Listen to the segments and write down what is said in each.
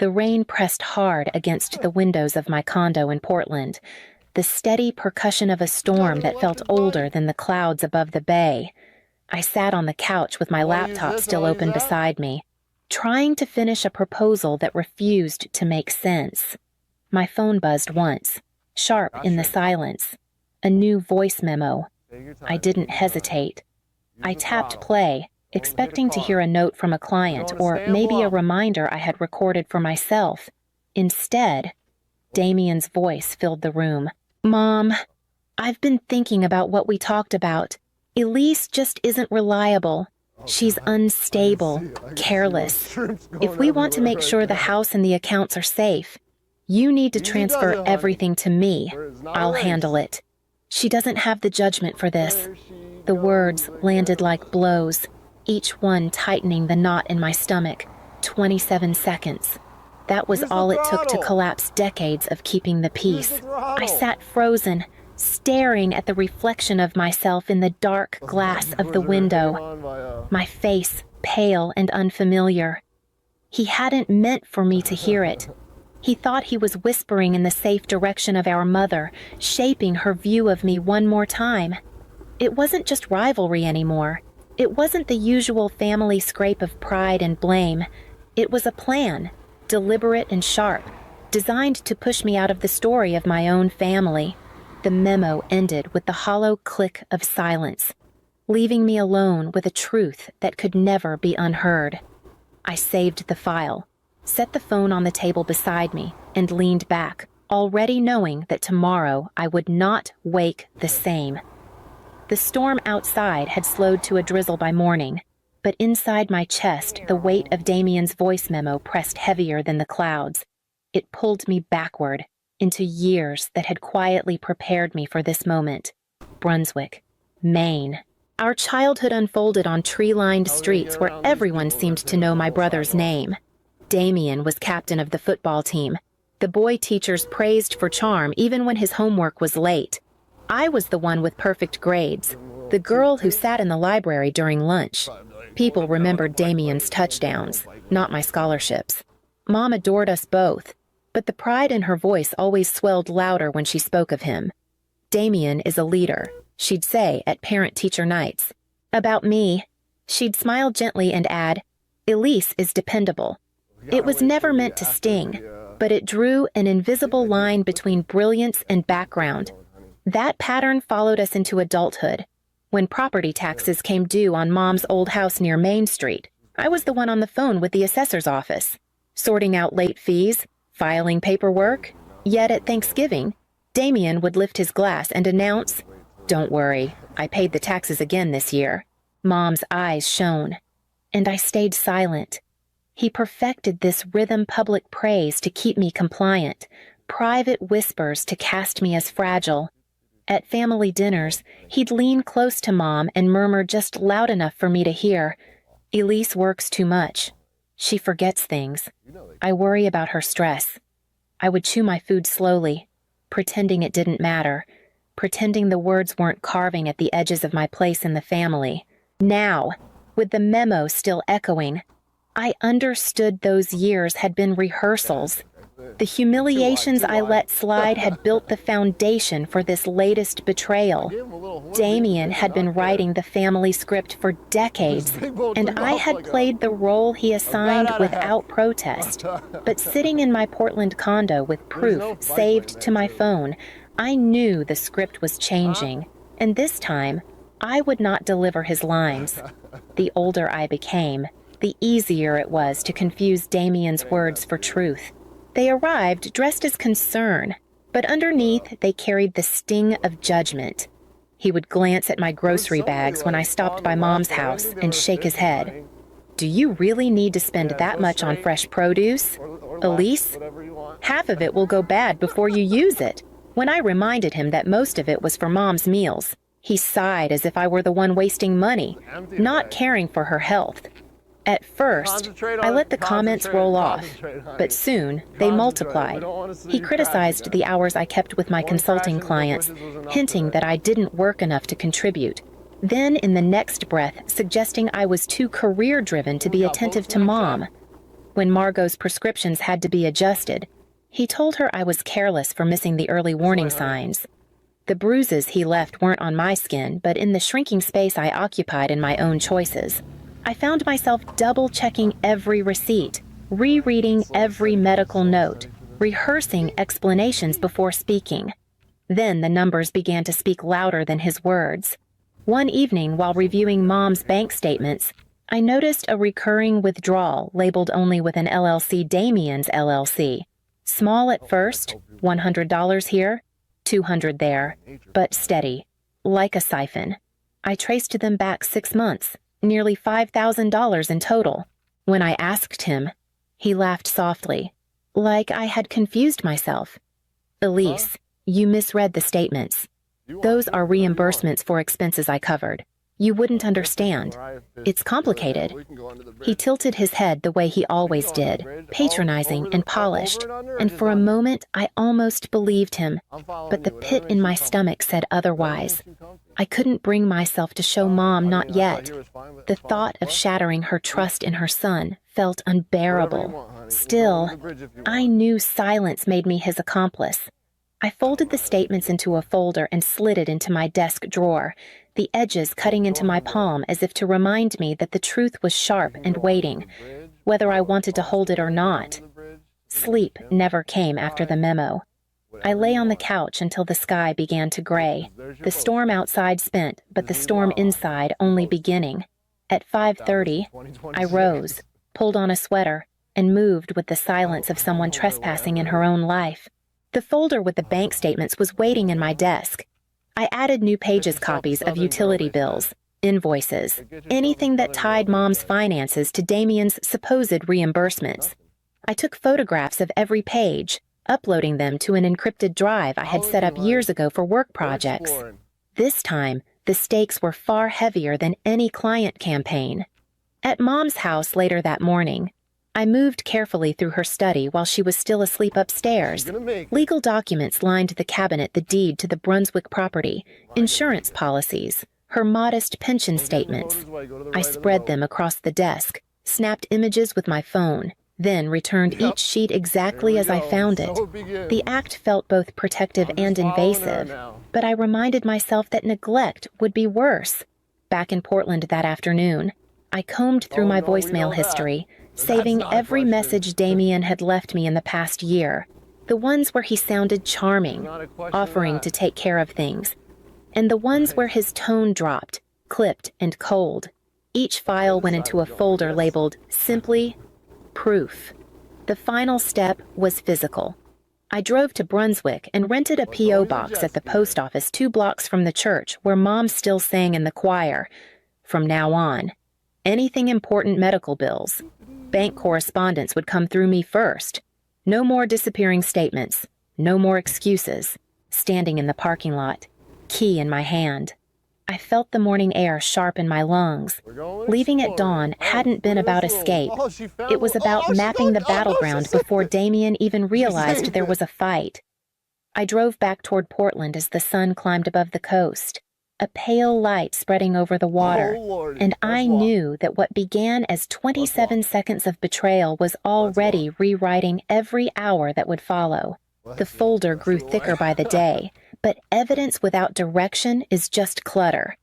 The rain pressed hard against the windows of my condo in Portland, the steady percussion of a storm that felt older than the clouds above the bay. I sat on the couch with my laptop still open beside me, trying to finish a proposal that refused to make sense. My phone buzzed once, sharp in the silence. A new voice memo. I didn't hesitate. I tapped play, expecting to hear a note from a client or maybe a reminder I had recorded for myself. Instead, Damien's voice filled the room. "Mom, I've been thinking about what we talked about. Elise just isn't reliable. She's unstable, careless. If we want to make sure the house and the accounts are safe, you need to transfer everything to me. I'll handle it. She doesn't have the judgment for this." The words landed like blows, each one tightening the knot in my stomach. 27 seconds. That was all it took to collapse decades of keeping the peace. I sat frozen, staring at the reflection of myself in the dark glass of the window, my face pale and unfamiliar. He hadn't meant for me to hear it. He thought he was whispering in the safe direction of our mother, shaping her view of me one more time. It wasn't just rivalry anymore. It wasn't the usual family scrape of pride and blame. It was a plan, deliberate and sharp, designed to push me out of the story of my own family. The memo ended with the hollow click of silence, leaving me alone with a truth that could never be unheard. I saved the file, set the phone on the table beside me, and leaned back, already knowing that tomorrow I would not wake the same. The storm outside had slowed to a drizzle by morning, but inside my chest the weight of Damien's voice memo pressed heavier than the clouds. It pulled me backward, into years that had quietly prepared me for this moment. Brunswick, Maine. Our childhood unfolded on tree-lined streets where everyone seemed to know my brother's name. Damien was captain of the football team. The boy teachers praised for charm even when his homework was late. I was the one with perfect grades, the girl who sat in the library during lunch. People remembered Damien's touchdowns, not my scholarships. Mom adored us both, but the pride in her voice always swelled louder when she spoke of him. "Damien is a leader," she'd say at parent-teacher nights. About me, she'd smile gently and add, "Elise is dependable." It was never meant to sting, but it drew an invisible line between brilliance and background. That pattern followed us into adulthood. When property taxes came due on Mom's old house near Main Street, I was the one on the phone with the assessor's office, sorting out late fees, filing paperwork. Yet at Thanksgiving, Damien would lift his glass and announce, "Don't worry, I paid the taxes again this year." Mom's eyes shone, and I stayed silent. He perfected this rhythm public praise to keep me compliant, private whispers to cast me as fragile. At family dinners, he'd lean close to Mom and murmur just loud enough for me to hear, "Elise works too much. She forgets things. I worry about her stress." I would chew my food slowly, pretending it didn't matter, pretending the words weren't carving at the edges of my place in the family. Now, with the memo still echoing, I understood those years had been rehearsals. The humiliations I let slide had built the foundation for this latest betrayal. Damien had been writing the family script for decades, and I had played the role he assigned without protest. But sitting in my Portland condo with proof saved to my phone, I knew the script was changing, and this time, I would not deliver his lines. The older I became, the easier it was to confuse Damien's words for truth. They arrived dressed as concern, but underneath they carried the sting of judgment. He would glance at my grocery bags when I stopped by Mom's house and shake his head. "Do you really need to spend that much on fresh produce? Elise, half of it will go bad before you use it." When I reminded him that most of it was for Mom's meals, he sighed as if I were the one wasting money, not caring for her health. At first, I let the comments roll off, but soon they multiplied. He criticized the hours I kept with my consulting clients, hinting that I didn't work enough to contribute. Then, in the next breath, suggesting I was too career-driven to be attentive to Mom. When Margot's prescriptions had to be adjusted, he told her I was careless for missing the early warning signs. The bruises he left weren't on my skin, but in the shrinking space I occupied in my own choices. I found myself double-checking every receipt, rereading every medical note, rehearsing explanations before speaking. Then the numbers began to speak louder than his words. One evening, while reviewing Mom's bank statements, I noticed a recurring withdrawal labeled only with an LLC, Damien's LLC. Small at first, $100 here, $200 there, but steady, like a siphon. I traced them back 6 months, nearly $5,000 in total. When I asked him, he laughed softly, like I had confused myself. Elise, you misread the statements. Those are reimbursements for expenses I covered. You wouldn't understand. It's complicated. He tilted his head the way he always did, patronizing and polished, and for a moment I almost believed him, but the pit in my stomach said otherwise. I couldn't bring myself to show Mom not yet. The thought of shattering her trust in her son felt unbearable. Still, I knew silence made me his accomplice. I folded the statements into a folder and slid it into my desk drawer, the edges cutting into my palm as if to remind me that the truth was sharp and waiting, whether I wanted to hold it or not. Sleep never came after the memo. I lay on the couch until the sky began to gray. The storm outside spent, but the storm inside only beginning. At 5:30, I rose, pulled on a sweater, and moved with the silence of someone trespassing in her own life. The folder with the bank statements was waiting in my desk. I added new pages copies of utility bills, invoices, anything that tied Mom's finances to Damien's supposed reimbursements. I took photographs of every page, uploading them to an encrypted drive I had set up years ago for work projects. This time, the stakes were far heavier than any client campaign. At Mom's house later that morning, I moved carefully through her study while she was still asleep upstairs. Legal documents lined the cabinet, the deed to the Brunswick property, insurance policies, her modest pension statements. I spread them across the desk, snapped images with my phone, then returned each sheet exactly as I found it. The act felt both protective and invasive, but I reminded myself that neglect would be worse. Back in Portland that afternoon, I combed through my voicemail history, saving every message Damien had left me in the past year, the ones where he sounded charming, offering to take care of things, and the ones where his tone dropped, clipped and cold. Each file went into a folder labeled simply proof. The final step was physical. I drove to Brunswick and rented a P.O. box at the post office 2 blocks from the church where Mom still sang in the choir. From now on, anything important medical bills, bank correspondence would come through me first. No more disappearing statements, no more excuses. Standing in the parking lot, key in my hand. I felt the morning air sharp in my lungs. Leaving at dawn hadn't been about escape. It was about mapping the battleground before Damien even realized there was a fight. I drove back toward Portland as the sun climbed above the coast, a pale light spreading over the water, and I knew that what began as 27 seconds of betrayal was already rewriting every hour that would follow. The folder grew thicker by the day, but evidence without direction is just clutter.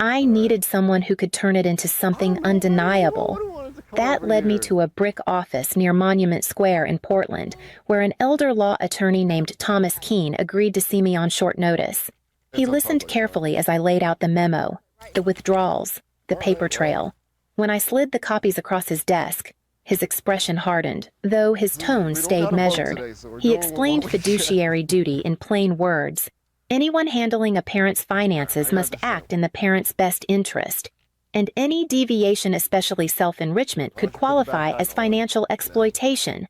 I needed someone who could turn it into something undeniable. That led me to a brick office near Monument Square in Portland, where an elder law attorney named Thomas Keene agreed to see me on short notice. He listened carefully as I laid out the memo, the withdrawals, the paper trail. When I slid the copies across his desk, his expression hardened, though his tone stayed measured. He explained fiduciary duty in plain words. Anyone handling a parent's finances must act in the parent's best interest, and any deviation, especially self-enrichment, could qualify as financial exploitation.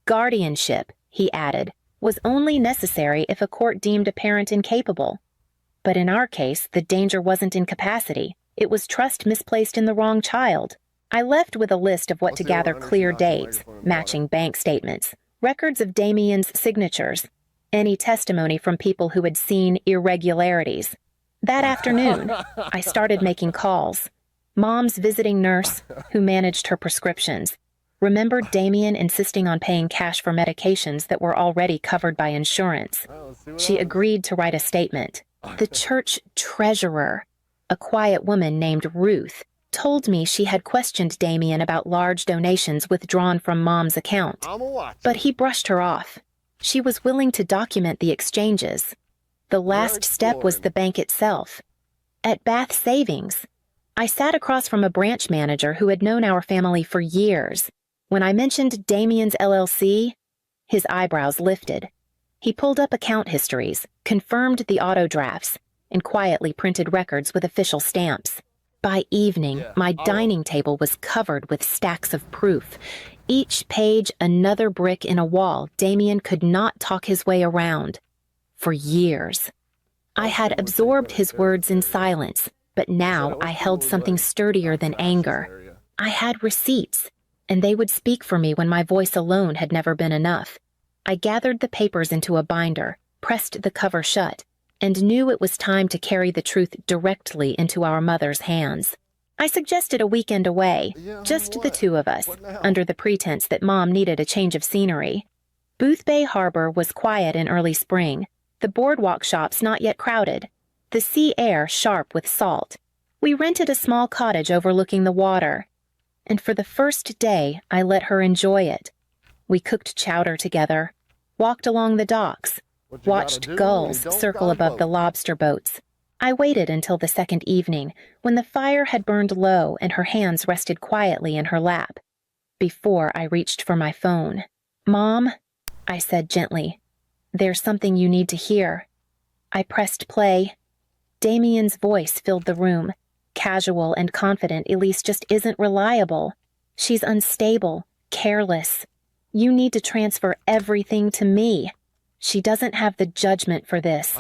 Guardianship, he added, was only necessary if a court deemed a parent incapable. But in our case, the danger wasn't incapacity. It was trust misplaced in the wrong child. I left with a list of what to gather: clear dates, matching bank statements, records of Damien's signatures, any testimony from people who had seen irregularities. That afternoon, I started making calls. Mom's visiting nurse, who managed her prescriptions, Remembered Damien insisting on paying cash for medications that were already covered by insurance. She agreed to write a statement. The church treasurer, a quiet woman named Ruth, told me she had questioned Damien about large donations withdrawn from Mom's account. But he brushed her off. She was willing to document the exchanges. The last step was the bank itself. At Bath Savings, I sat across from a branch manager who had known our family for years. When I mentioned Damien's LLC, his eyebrows lifted. He pulled up account histories, confirmed the auto drafts, and quietly printed records with official stamps. By evening, my dining table was covered with stacks of proof, each page another brick in a wall Damien could not talk his way around. For years. I had absorbed his words in silence, but now I held something sturdier than anger. I had receipts, and they would speak for me when my voice alone had never been enough. I gathered the papers into a binder, pressed the cover shut, and knew it was time to carry the truth directly into our mother's hands. I suggested a weekend away, just the two of us, under the pretense that Mom needed a change of scenery. Boothbay Harbor was quiet in early spring, the boardwalk shops not yet crowded, the sea air sharp with salt. We rented a small cottage overlooking the water, and for the first day I let her enjoy it. We cooked chowder together, walked along the docks, watched gulls circle above the lobster boats. I waited until the second evening, when the fire had burned low and her hands rested quietly in her lap, before I reached for my phone. "Mom," I said gently, "there's something you need to hear." I pressed play. Damien's voice filled the room. Casual and confident, Elise just isn't reliable. She's unstable, careless. You need to transfer everything to me. She doesn't have the judgment for this.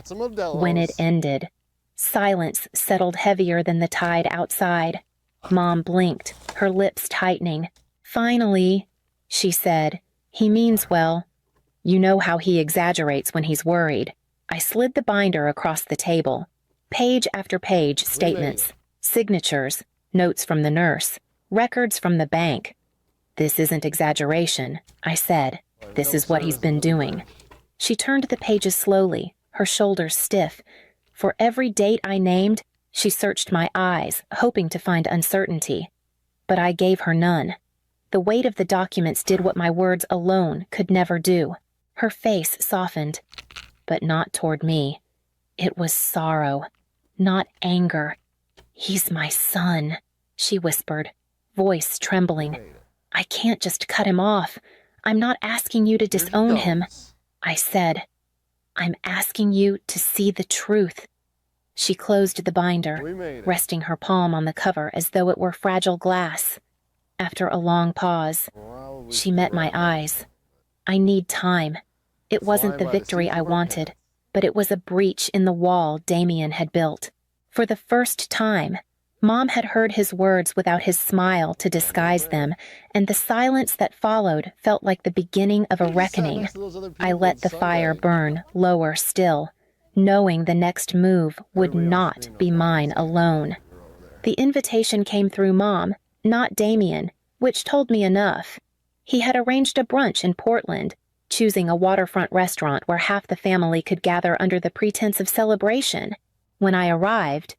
When it ended, silence settled heavier than the tide outside. Mom blinked, her lips tightening. "Finally," she said, "he means well. You know how he exaggerates when he's worried." I slid the binder across the table. Page after page, statements, signatures, notes from the nurse, records from the bank. "This isn't exaggeration," I said. "This is what he's been doing." She turned the pages slowly, her shoulders stiff. For every date I named, she searched my eyes, hoping to find uncertainty. But I gave her none. The weight of the documents did what my words alone could never do. Her face softened, but not toward me. It was sorrow, not anger. "He's my son," she whispered, voice trembling. "I can't just cut him off. I'm not asking you to disown him." I said, "I'm asking you to see the truth." She closed the binder, resting her palm on the cover as though it were fragile glass. After a long pause, she met my eyes. "I need time." It wasn't the victory I wanted, but it was a breach in the wall Damien had built. For the first time, Mom had heard his words without his smile to disguise them, and the silence that followed felt like the beginning of a reckoning. I let the fire burn lower still, knowing the next move would not be mine alone. The invitation came through Mom, not Damien, which told me enough. He had arranged a brunch in Portland, choosing a waterfront restaurant where half the family could gather under the pretense of celebration. When I arrived,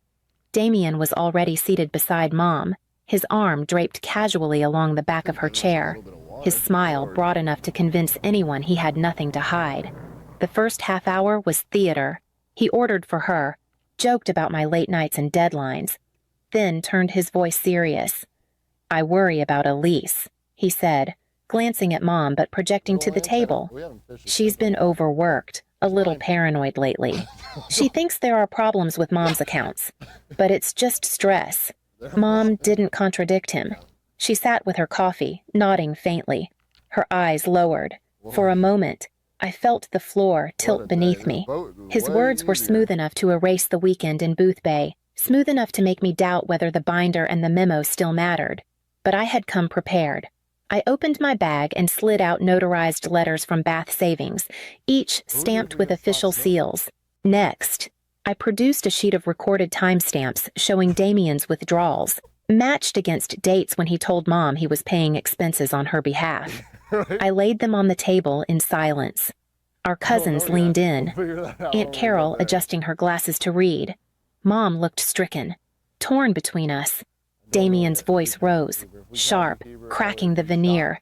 Damien was already seated beside Mom, his arm draped casually along the back of her chair, his smile broad enough to convince anyone he had nothing to hide. The first half hour was theater. He ordered for her, joked about my late nights and deadlines, then turned his voice serious. "I worry about Elise," he said, glancing at Mom but projecting to the table. "She's been overworked, a little paranoid lately. She thinks there are problems with Mom's accounts, but it's just stress." Mom didn't contradict him. She sat with her coffee, nodding faintly, her eyes lowered. For a moment, I felt the floor tilt beneath me. His words were smooth enough to erase the weekend in Boothbay, smooth enough to make me doubt whether the binder and the memo still mattered. But I had come prepared. I opened my bag and slid out notarized letters from Bath Savings, each stamped with official seals. Next, I produced a sheet of recorded timestamps showing Damien's withdrawals, matched against dates when he told Mom he was paying expenses on her behalf. Right? I laid them on the table in silence. Our cousins leaned in, Aunt Carol adjusting her glasses to read. Mom looked stricken, torn between us. Damien's voice rose, sharp, cracking the veneer.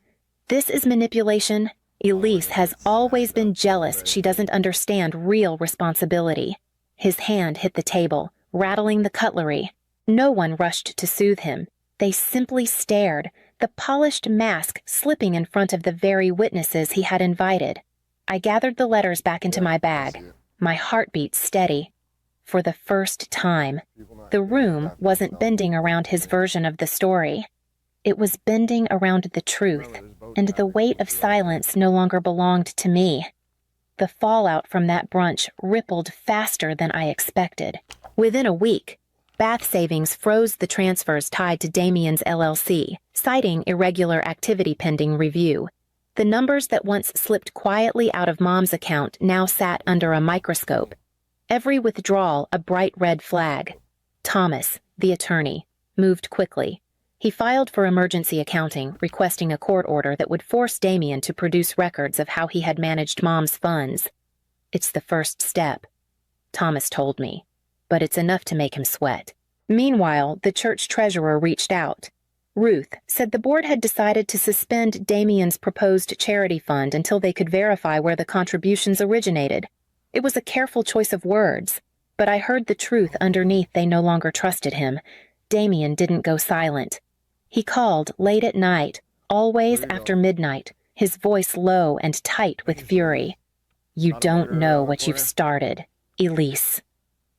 This is manipulation. Elise has always been jealous she doesn't understand real responsibility. His hand hit the table, rattling the cutlery. No one rushed to soothe him. They simply stared, the polished mask slipping in front of the very witnesses he had invited. I gathered the letters back into my bag, my heartbeat steady. For the first time, the room wasn't bending around his version of the story. It was bending around the truth, and the weight of silence no longer belonged to me. The fallout from that brunch rippled faster than I expected. Within a week, Bath Savings froze the transfers tied to Damien's LLC, citing irregular activity pending review. The numbers that once slipped quietly out of Mom's account now sat under a microscope. Every withdrawal a bright red flag. Thomas, the attorney, moved quickly. He filed for emergency accounting, requesting a court order that would force Damien to produce records of how he had managed Mom's funds. It's the first step, Thomas told me, but it's enough to make him sweat. Meanwhile, the church treasurer reached out. Ruth said the board had decided to suspend Damien's proposed charity fund until they could verify where the contributions originated. It was a careful choice of words, but I heard the truth underneath they no longer trusted him. Damien didn't go silent. He called late at night, always after midnight, his voice low and tight with fury. You don't know what you've started, Elise.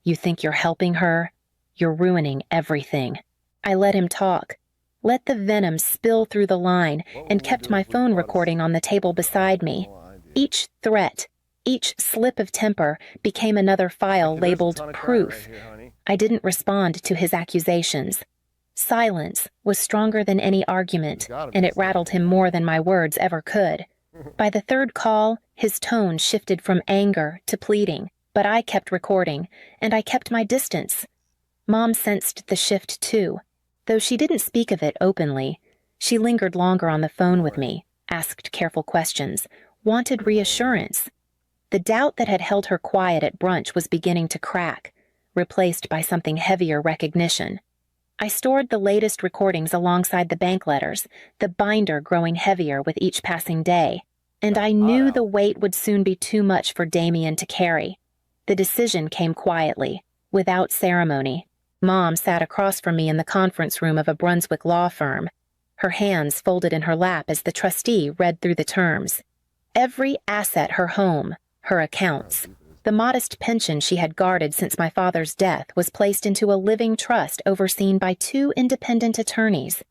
You think you're helping her? You're ruining everything. I let him talk, let the venom spill through the line, and kept my phone recording on the table beside me. Each threat, each slip of temper became another file labeled proof. I didn't respond to his accusations. Silence was stronger than any argument, and it rattled him more than my words ever could. By the third call, his tone shifted from anger to pleading, but I kept recording, and I kept my distance. Mom sensed the shift too. Though she didn't speak of it openly, she lingered longer on the phone with me, asked careful questions, wanted reassurance. The doubt that had held her quiet at brunch was beginning to crack, replaced by something heavier recognition. I stored the latest recordings alongside the bank letters, the binder growing heavier with each passing day, and I knew the weight would soon be too much for Damien to carry. The decision came quietly, without ceremony. Mom sat across from me in the conference room of a Brunswick law firm, her hands folded in her lap as the trustee read through the terms. Every asset her home, her accounts, the modest pension she had guarded since my father's death was placed into a living trust overseen by 2 independent attorneys.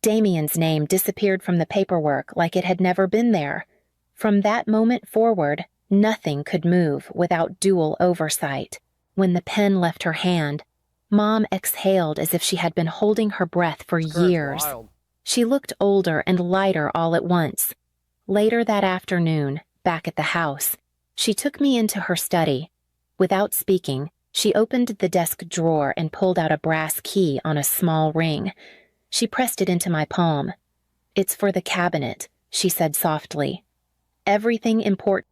Damien's name disappeared from the paperwork like it had never been there. From that moment forward, nothing could move without dual oversight. When the pen left her hand, Mom exhaled as if she had been holding her breath for years. She looked older and lighter all at once. Later that afternoon, back at the house, she took me into her study. Without speaking, she opened the desk drawer and pulled out a brass key on a small ring. She pressed it into my palm. "It's for the cabinet," she said softly. "Everything important